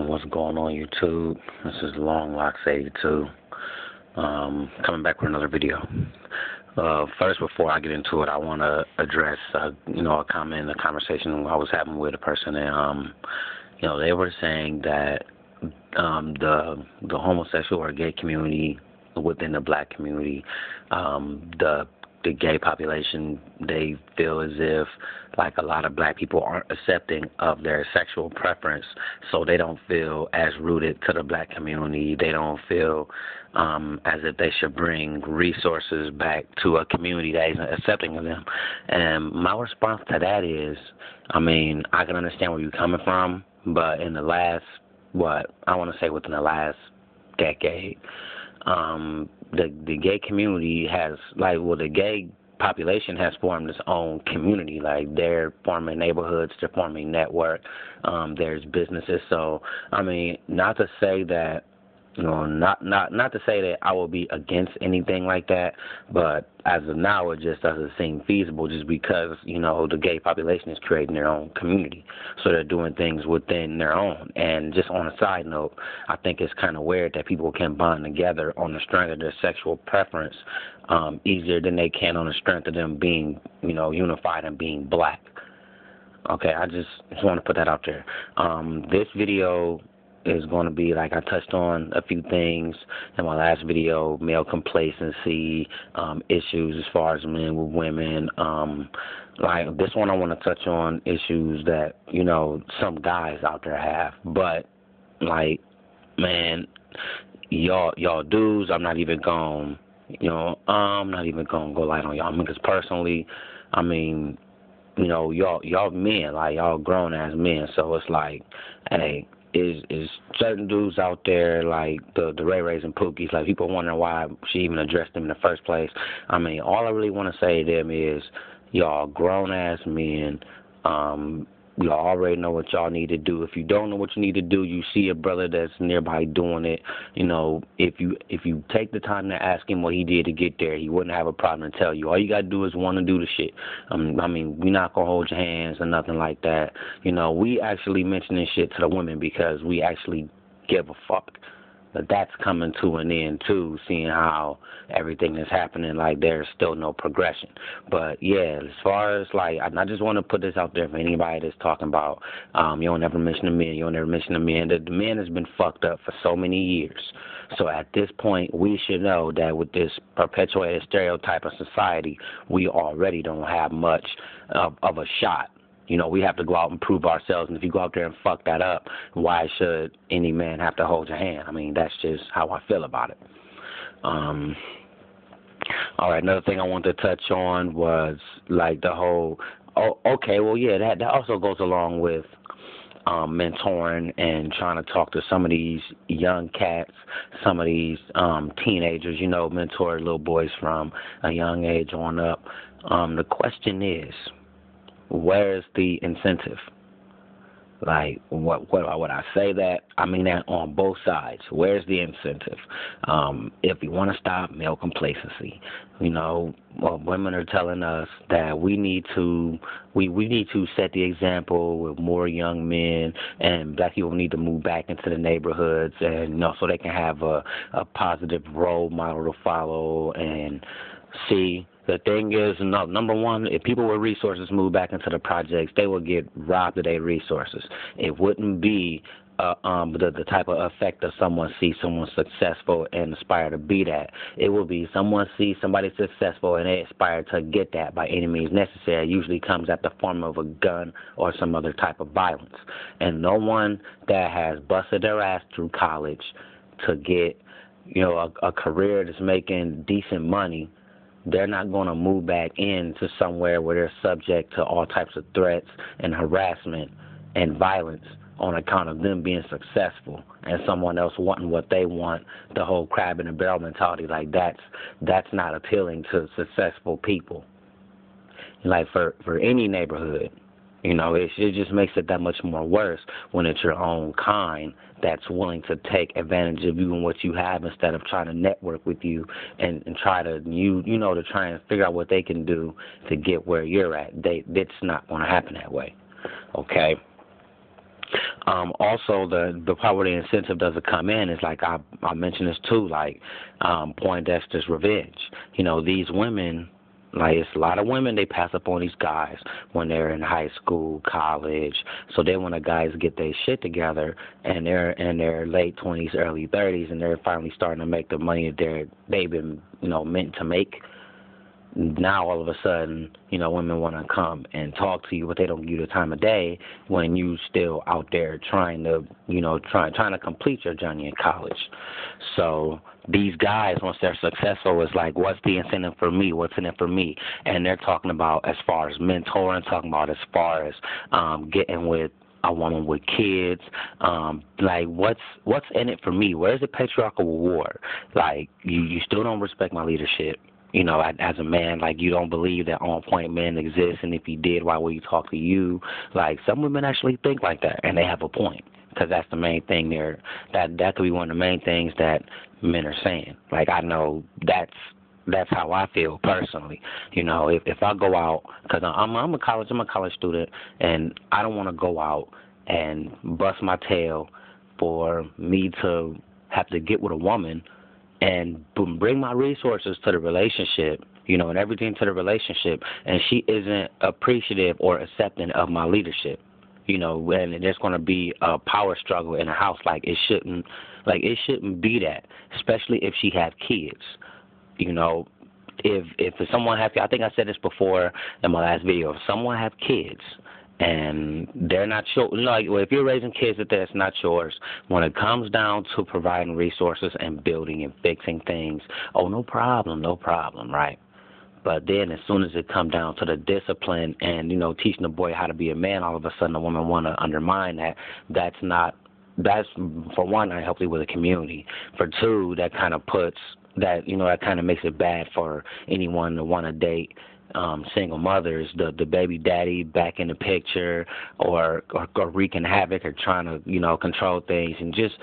What's going on, YouTube? This is LongLocks82, coming back with another video. First, before I get into it, I want to address, a comment, a conversation I was having with a person, and they were saying that the homosexual or gay community within the black community, the gay population, they feel as if like a lot of black people aren't accepting of their sexual preference, so they don't feel as rooted to the black community. They don't feel as if they should bring resources back to a community that isn't accepting of them. And my response to that is, I can understand where you're coming from, but in the last, within the last decade, the gay community has, the gay population has formed its own community. Like, they're forming neighborhoods, they're forming network, there's businesses. So, not to say that, not to say that I will be against anything like that, but as of now, it just doesn't seem feasible just because, the gay population is creating their own community. So they're doing things within their own. And just on a side note, I think it's kind of weird that people can bond together on the strength of their sexual preference easier than they can on the strength of them being, unified and being black. Okay, I just want to put that out there. This video is going to be, like I touched on a few things in my last video, male complacency, issues as far as men with women. Like this one, I want to touch on issues that, some guys out there have. But, like, man, y'all dudes, I'm not even going to go light on y'all. Because personally, y'all men, like, y'all grown-ass men. So it's like, hey, is certain dudes out there, like the Ray Rays and Pookies, like, people wondering why she even addressed them in the first place. All I really want to say to them is, y'all grown-ass men, y'all already know what y'all need to do. If you don't know what you need to do, you see a brother that's nearby doing it, if you take the time to ask him what he did to get there, he wouldn't have a problem to tell you. All you got to do is want to do the shit. We're not going to hold your hands or nothing like that. We actually mention this shit to the women because we actually give a fuck. But that's coming to an end, too, seeing how everything is happening, like there's still no progression. But, yeah, as far as, like, I just want to put this out there for anybody that's talking about, you don't ever mention the men, you don't ever mention the men. The man has been fucked up for so many years. So at this point, we should know that with this perpetuated stereotype of society, we already don't have much of a shot. We have to go out and prove ourselves, and if you go out there and fuck that up, why should any man have to hold your hand? That's just how I feel about it. All right, another thing I wanted to touch on was, like, the whole, that also goes along with mentoring and trying to talk to some of these young cats, some of these teenagers, mentor little boys from a young age on up. The question is, where's the incentive? Like, what would I say that? I mean that on both sides. Where's the incentive? If we want to stop male complacency, women are telling us that we need to set the example with more young men, and black people need to move back into the neighborhoods, and so they can have a positive role model to follow and see. The thing is, number one, if people with resources move back into the projects, they will get robbed of their resources. It wouldn't be the type of effect of someone see someone successful and aspire to be that. It will be someone see somebody successful and they aspire to get that by any means necessary. It usually comes at the form of a gun or some other type of violence. And no one that has busted their ass through college to get, a career that's making decent money, they're not going to move back into somewhere where they're subject to all types of threats and harassment and violence on account of them being successful and someone else wanting what they want. The whole crab in the barrel mentality, like that's not appealing to successful people. Like for any neighborhood, it just makes it that much more worse when it's your own kind that's willing to take advantage of you and what you have instead of trying to network with you and try to, to try and figure out what they can do to get where you're at. It's not going to happen that way. Okay? Also, the part where the incentive doesn't come in is like I mentioned this too, like Poindexter's Revenge. You know, these women, like it's a lot of women, they pass up on these guys when they're in high school, college. So then when the guys get their shit together and they're in their late 20s, early 30s, and they're finally starting to make the money that they've been, meant to make, now all of a sudden, women want to come and talk to you, but they don't give you the time of day when you still out there trying to, trying to complete your journey in college. So these guys, once they're successful, is like, what's the incentive for me? What's in it for me? And they're talking about as far as mentoring, talking about as far as getting with a woman with kids, like what's in it for me? Where's the patriarchal reward? Like you still don't respect my leadership. As a man, like, you don't believe that on-point men exist, and if you did, why would you talk to you? Like, some women actually think like that, and they have a point, because that's the main thing there. That could be one of the main things that men are saying. Like, I know that's how I feel personally. If I go out, because I'm a college student, and I don't want to go out and bust my tail for me to have to get with a woman and bring my resources to the relationship, and everything to the relationship, and she isn't appreciative or accepting of my leadership, and there's going to be a power struggle in the house. It shouldn't be that, especially if she has kids, if someone has, I think I said this before in my last video, if someone has kids and they're not sure, if you're raising kids that's not yours, when it comes down to providing resources and building and fixing things, no problem, right? But then as soon as it comes down to the discipline and, teaching the boy how to be a man, all of a sudden the woman want to undermine that. That's, for one, not healthy with the community. For two, that kind of puts that, that kind of makes it bad for anyone to want to date single mothers, the baby daddy back in the picture, or wreaking havoc or trying to, control things, and just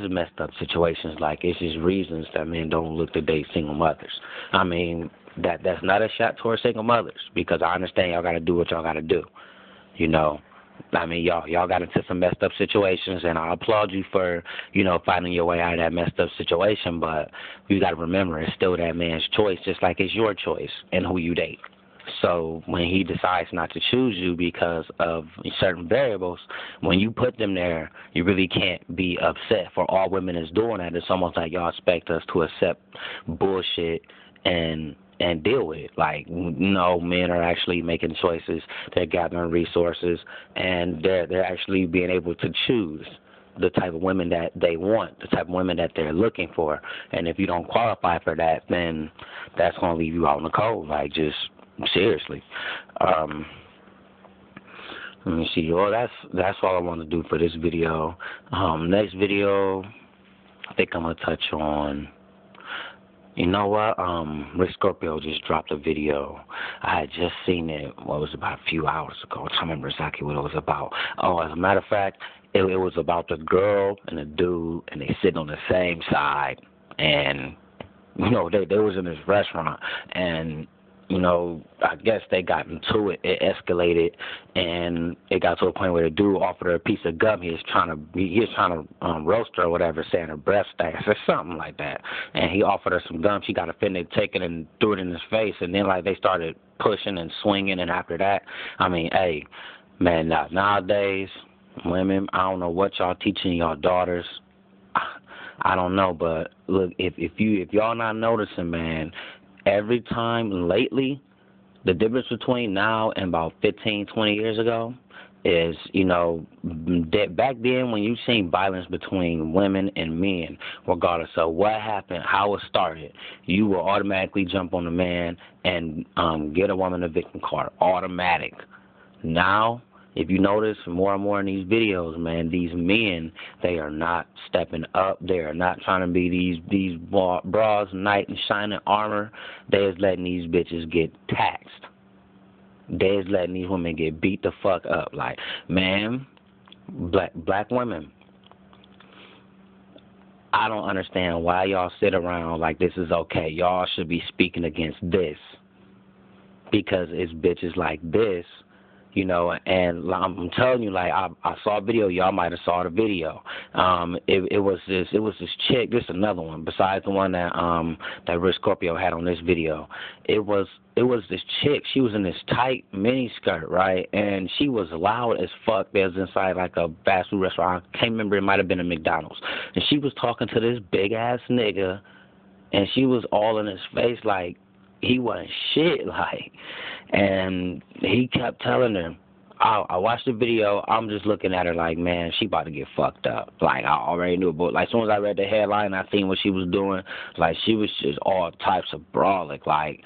messed up situations. Like, it's just reasons that men don't look to date single mothers. I mean, that's not a shot towards single mothers, because I understand y'all got to do what y'all got to do. I mean, y'all got into some messed up situations, and I applaud you for, finding your way out of that messed up situation, but you got to remember, it's still that man's choice, just like it's your choice and who you date. So when he decides not to choose you because of certain variables, when you put them there, you really can't be upset. For all women is doing that, it's almost like y'all expect us to accept bullshit and deal with it. Like, no, men are actually making choices, they're gathering resources, and they're actually being able to choose the type of women that they want, the type of women that they're looking for. And if you don't qualify for that, then that's going to leave you out in the cold. Like, just seriously. Let me see. Well, that's all I want to do for this video. Next video, I think I'm going to touch on, you know what? Rick Scorpio just dropped a video. I had just seen it, it was about a few hours ago. I can't remember exactly what it was about. As a matter of fact, it was about the girl and the dude, and they sitting on the same side. And, they was in this restaurant, and I guess they got into it. It escalated, and it got to a point where the dude offered her a piece of gum. He was trying to roast her or whatever, saying her breath stinks or something like that. And he offered her some gum. She got offended, take it, and threw it in his face. And then they started pushing and swinging. And after that, I mean, hey, man, nowadays, women, I don't know what y'all teaching y'all daughters. I don't know, but look, if y'all not noticing, man, every time lately, the difference between now and about 15, 20 years ago is, that back then when you seen violence between women and men, regardless of what happened, how it started, you will automatically jump on the man and get a woman a victim card. Automatic. Now, if you notice more and more in these videos, man, these men, they are not stepping up. They are not trying to be these bras, knight in shining armor. They is letting these bitches get taxed. They is letting these women get beat the fuck up. Like, man, black women, I don't understand why y'all sit around like this is okay. Y'all should be speaking against this, because it's bitches like this you know, and I'm telling you, like I saw a video. Y'all might have saw the video. It was this chick. This is another one besides the one that Rich Scorpio had on this video. It was this chick. She was in this tight mini skirt, right, and she was loud as fuck. They was inside like a fast food restaurant. I can't remember. It might have been a McDonald's, and she was talking to this big ass nigga, and she was all in his face like he wasn't shit, like, and he kept telling her. I watched the video. I'm just looking at her like, man, she about to get fucked up. Like, I already knew, but like, as soon as I read the headline, I seen what she was doing. Like, she was just all types of brawling, like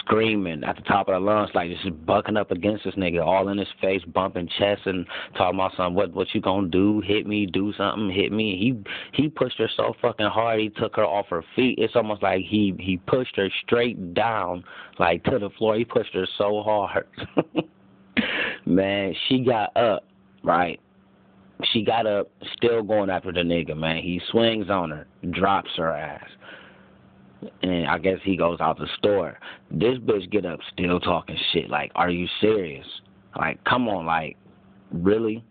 screaming at the top of her lungs, like just bucking up against this nigga, all in his face, bumping chest and talking about something. What you gonna do? Hit me? Do something? Hit me? He pushed her so fucking hard. He took her off her feet. It's almost like he pushed her straight down, like to the floor. He pushed her so hard. Man, she got up, right? She got up, still going after the nigga, man. He swings on her, drops her ass. And I guess he goes out the store. This bitch get up, still talking shit. Like, are you serious? Like, come on, like, really?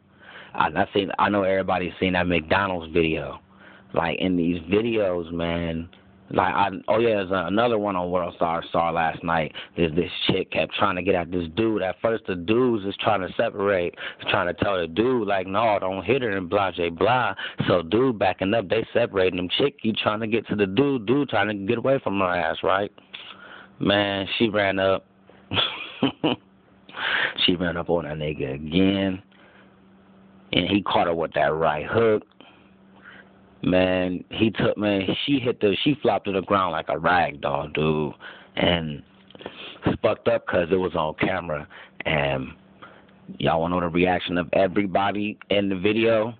I know everybody's seen that McDonald's video. Like, in these videos, man, like, there's another one on World Star last night. This chick kept trying to get at this dude. At first, the dudes is trying to separate, trying to tell the dude, like, no, don't hit her and blah, blah, blah. So, dude backing up, they separating them. Chick, you trying to get to the dude trying to get away from her ass, right? Man, she ran up. She ran up on that nigga again. And he caught her with that right hook. Man, she flopped to the ground like a rag doll, dude. And it's fucked up because it was on camera. And y'all want to know the reaction of everybody in the video?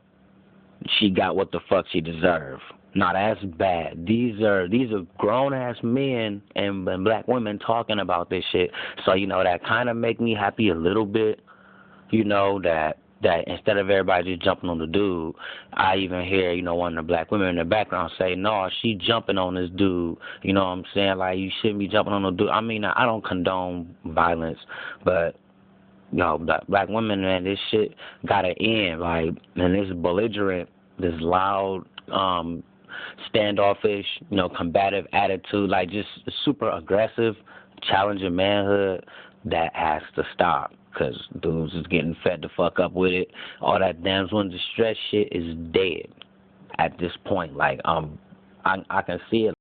She got what the fuck she deserved. Not as bad. These are grown-ass men and black women talking about this shit. So, you know, that kind of make me happy a little bit, you know, that instead of everybody just jumping on the dude, I even hear, you know, one of the black women in the background say, no, she jumping on this dude. You know what I'm saying? Like, you shouldn't be jumping on the dude. I mean, I don't condone violence, but, you know, black women, man, this shit gotta end. Like, and this belligerent, this loud, standoffish, you know, combative attitude, like just super aggressive, challenging manhood, that has to stop. Because dudes is getting fed the fuck up with it. All that damsel in distress shit is dead at this point. Like, I can see it.